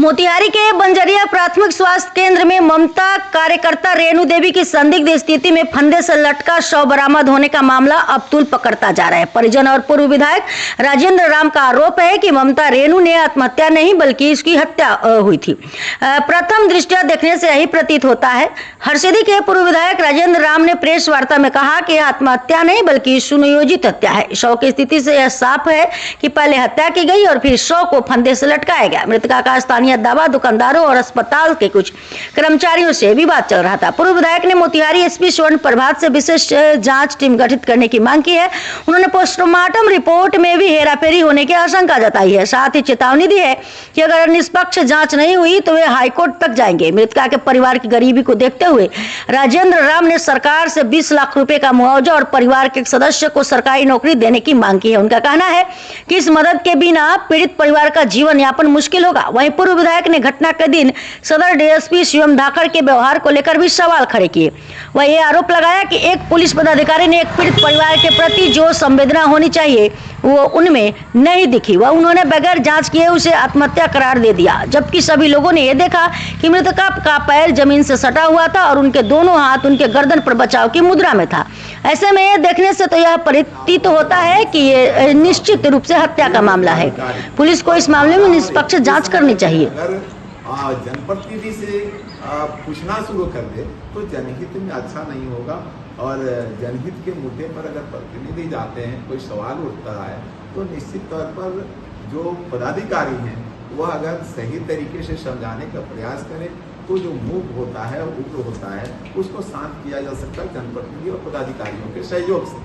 मोतिहारी के बंजरिया प्राथमिक स्वास्थ्य केंद्र में ममता कार्यकर्ता रेणु देवी की संदिग्ध स्थिति में फंदे से लटका शव बरामद होने का मामला अब तूल पकड़ता जा रहा है। परिजन और पूर्व विधायक राजेंद्र राम का आरोप है कि ममता रेणु ने आत्महत्या नहीं बल्कि इसकी हत्या हुई थी। प्रथम दृष्टया देखने से यही प्रतीत होता है। हरसिद्धि के पूर्व विधायक राजेंद्र राम ने प्रेस वार्ता में कहा कि आत्महत्या नहीं बल्कि सुनियोजित हत्या है। शव की स्थिति से यह साफ है कि पहले हत्या की गई और फिर शव को फंदे से लटकाया गया। मृतका का स्थानीय दवा दुकानदारों और अस्पताल के कुछ कर्मचारियों से विवाद चल रहा था। पूर्व विधायक ने मोतिहारी एसपी स्वर्ण प्रभात से विशेष जांच टीम गठित करने की मांग की है। उन्होंने पोस्टमार्टम रिपोर्ट में भी हेराफेरी होने की आशंका जताई है। साथ ही चेतावनी दी है कि अगर निष्पक्ष जांच नहीं हुई तो वे हाईकोर्ट तक जाएंगे। मृतका के परिवार की गरीबी को देखते हुए राजेंद्र राम ने सरकार से 20 लाख रुपए का मुआवजा और परिवार के एक सदस्य को सरकारी नौकरी देने की मांग की है। उनका कहना है कि इस मदद के बिना पीड़ित परिवार का जीवन यापन मुश्किल होगा। वहीं पूर्व विधायक ने घटना के दिन सदर डीएसपी शिवम धाकड़ के व्यवहार को लेकर भी सवाल खड़े किए। वह ये आरोप लगाया कि एक पुलिस पदाधिकारी ने एक पीड़ित परिवार के प्रति जो संवेदना होनी चाहिए वो उनमें नहीं दिखी। वह उन्होंने बगैर जांच किए उसे आत्महत्या करार दे दिया, जबकि सभी लोगों ने यह देखा कि मृतका का पैर जमीन से सटा हुआ था और उनके दोनों हाथ उनके गर्दन पर बचाव की मुद्रा में था। ऐसे में यह देखने से तो यह प्रतीत होता है कि ये निश्चित रूप से हत्या का मामला है। पुलिस को इस मामले में निष्पक्ष जांच करनी चाहिए। जनप्रतिनिधि से पूछना शुरू कर दे तो जनहित में अच्छा नहीं होगा। और जनहित के मुद्दे पर अगर प्रतिनिधि जाते हैं, कोई सवाल उठता है तो निश्चित तौर पर जो पदाधिकारी हैं वह अगर सही तरीके से समझाने का प्रयास करें तो जो मूक होता है, उग्र होता है, उसको शांत किया जा सकता है जनप्रतिनिधि और पदाधिकारियों के सहयोग से।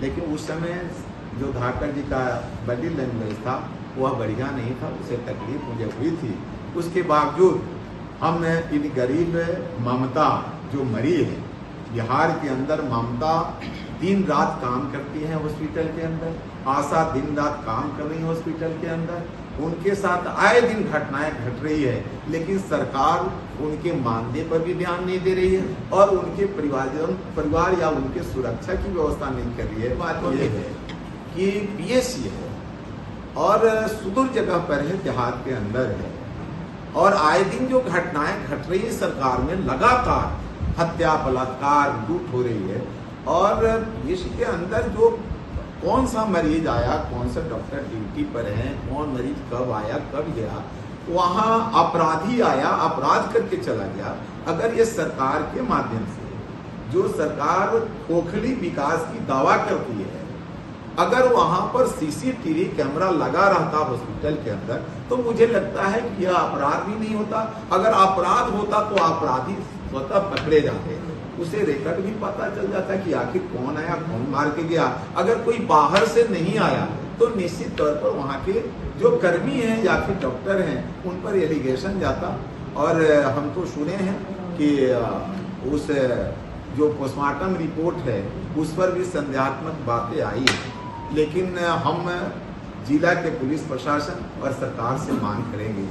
लेकिन उस समय जो धाकड़ जी का बॉडी लैंग्वेज था वह बढ़िया नहीं था, उसे तकलीफ मुझे हुई थी। उसके बावजूद हम इन गरीब ममता जो मरी है, बिहार के अंदर ममता दिन रात काम करती है हॉस्पिटल के अंदर, आशा दिन रात काम कर रही है हॉस्पिटल के अंदर, उनके साथ आए दिन घटनाएं घट रही है, लेकिन सरकार उनके मानदेय पर भी ध्यान नहीं दे रही है और उनके परिवार या उनके सुरक्षा की व्यवस्था नहीं कर रही है। बात यह है कि पीएससी है और सुदूर जगह पर है, देहात के अंदर है, और आए दिन जो घटनाएं घट रही है सरकार में लगातार हत्या, बलात्कार, लूट हो रही है। और इसके अंदर जो कौन सा मरीज आया, कौन सा डॉक्टर ड्यूटी पर है, कौन मरीज कब आया कब गया, वहाँ अपराधी आया अपराध करके चला गया। अगर ये सरकार के माध्यम से जो सरकार खोखली विकास की दावा करती है, अगर वहां पर सीसीटीवी कैमरा लगा रहता हॉस्पिटल के अंदर तो मुझे लगता है कि यह अपराध भी नहीं होता। अगर अपराध होता तो अपराधी स्वतः पकड़े जाते, उसे रिकॉर्ड भी पता चल जाता कि आखिर कौन आया, कौन मार के गया। अगर कोई बाहर से नहीं आया तो निश्चित तौर पर वहाँ के जो कर्मी हैं या फिर डॉक्टर हैं उन पर एलिगेशन जाता। और हम तो सुने हैं कि उस जो पोस्टमार्टम रिपोर्ट है उस पर भी संदेहात्मक बातें आई है। लेकिन हम जिला के पुलिस प्रशासन और सरकार से मांग करेंगे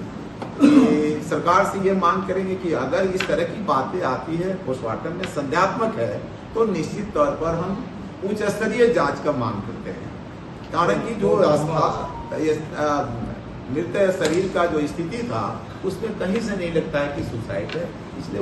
सरकार से ये मांग करेंगे कि अगर इस तरह की बातें आती है, पोस्टमार्टम में संदेहात्मक है, तो निश्चित तौर पर हम उच्च स्तरीय जांच का मांग करते हैं। कारण कि जो मृत शरीर का जो स्थिति था उसमें कहीं से नहीं लगता है कि सुसाइड है, इसलिए